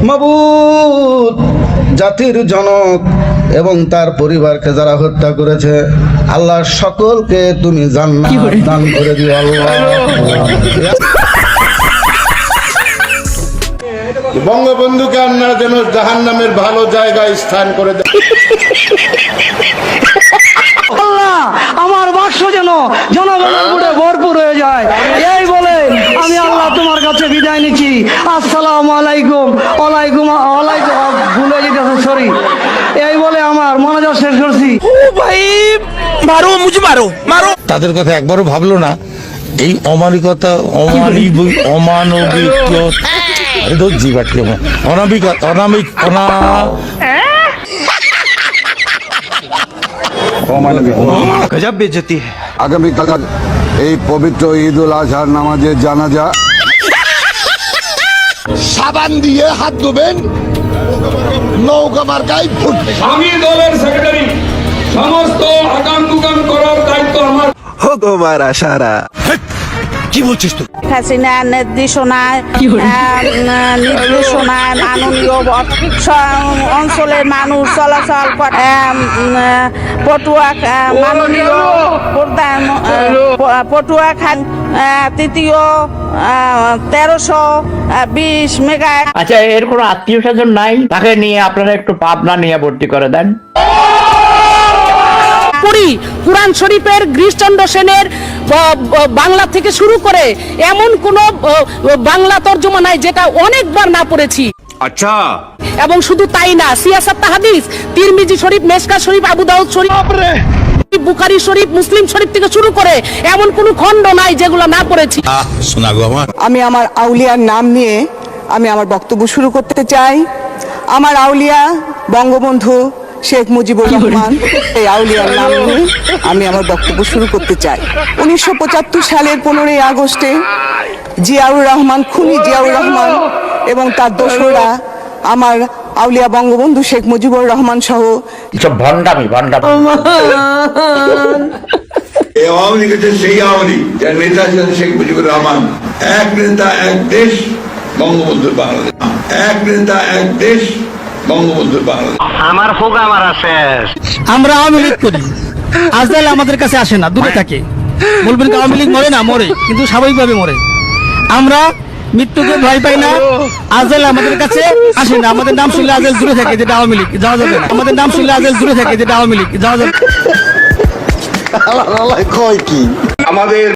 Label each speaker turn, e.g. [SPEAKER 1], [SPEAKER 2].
[SPEAKER 1] মাবুদ, জাতির জনক এবং তার পরিবারকে যারা হত্যা করেছে, আল্লাহ সকলকে তুমি জান্নাত দান করে দিও আল্লাহ।
[SPEAKER 2] বঙ্গবন্ধুকে আপনারা যেন জাহান্নামের ভালো জায়গায় স্থান করে দেন।
[SPEAKER 3] আল্লাহ, আমার বাক্স যেন জনগণের বুড়ে ভরপুর হয়ে যায়, এই বলে আমি আল্লাহ তোমার কাছে বিদায় নিচ্ছি। আসসালামু আলাইকুম। ওয়ালাইকুম ওয়ালাইকুম, ভুলে যেতেছে, সরি। এই বলে আমার মনোযোগ শেষ করছি।
[SPEAKER 4] তাদের কথা একবারও ভাবলো না। এই অমানিকতা, অমানবিক
[SPEAKER 5] गजब बेइज्जती है।
[SPEAKER 2] আগামীকাল এই পবিত্র ঈদ উল আজহার নামাজের জানাজা। সাবান দিয়ে হাত ধোবেন, নৌকা মার্কায় ফুটবে।
[SPEAKER 6] আমি দলের সেক্রেটারি, সমস্ত আগাম দুগাম করার দায়িত্ব আমার।
[SPEAKER 5] होगो मारा सारा।
[SPEAKER 4] কি বলছিস তুই?
[SPEAKER 7] হাসিনা নির্দেশনায় মাননীয় অঞ্চলের মানুষ চলাচল করে। মাননীয় প্রধান পটুয়াখালী তৃতীয় 1320 মেগা।
[SPEAKER 8] আচ্ছা, এর কোনো আত্মীয় স্বজন নাই? তাকে নিয়ে আপনারা একটু পাবনা নিয়ে ভর্তি করে দেন।
[SPEAKER 9] কুরআন শরীফের গিরিশচন্দ্র সেনের বাংলা থেকে শুরু করে এমন কোন বাংলা তর্জমা নাই যেটা অনেকবার না পড়েছি।
[SPEAKER 5] अच्छा,
[SPEAKER 9] এবং শুধু তাই না, সিয়াসাত হাদিস, তিরমিজি শরীফ, মেশকা শরীফ, আবু দাউদ শরীফ, বুখারী শরীফ, মুসলিম শরীফ থেকে শুরু করে এমন কোন খণ্ড নাই যেগুলো না পড়েছি।
[SPEAKER 4] শোনা গো আমার।
[SPEAKER 10] আমি আমার আউলিয়ার নাম নিয়ে আমি আমার বক্তব্য শুরু করতে চাই। আমার আউলিয়া বঙ্গবন্ধু শেখ মুজিবুর রহমান, এই আউলিয়ার নাম নিয়ে আমি আমার বক্তব্য শুরু করতে চাই। 1975 সালের 15ই আগস্টে জিয়াউর রহমান, খুনি জিয়াউর রহমান এবং তার দোসররা আমার আউলিয়া বঙ্গবন্ধু শেখ মুজিবুর রহমান সহ
[SPEAKER 8] সব ভণ্ডামি।
[SPEAKER 6] এই আওয়ামী লীগ হচ্ছে সেই আওয়ামী লীগ যার নেতা ছিলেন শেখ মুজিবুর রহমান। এক নেতা এক দেশ, বঙ্গবন্ধুর বাংলাদেশ। এক নেতা এক দেশ, বঙ্গবন্ধুর বাংলাদেশ।
[SPEAKER 3] আমার হোক আমার শেষ।
[SPEAKER 11] আমরা আওয়ামী লীগ করি, আজকাল আমাদের কাছে আসে না, দূরে থাকে। বলবেন কি আওয়ামী লীগ মরে না? মরে, কিন্তু স্বাভাবিকভাবে মরে। আমরা মৃত্যুকে ভয় পাই না, আজকাল আমাদের কাছে আসে না। আমাদের নাম শুনলে আজকাল দূরে থাকে, যেটা আওয়ামী লীগ, যাওয়া যাবে না। আমাদের নাম শুনলে আজকাল দূরে থাকে, যেটা আওয়ামী লীগ, যাওয়া যাবে।
[SPEAKER 2] কয় কি আমাদের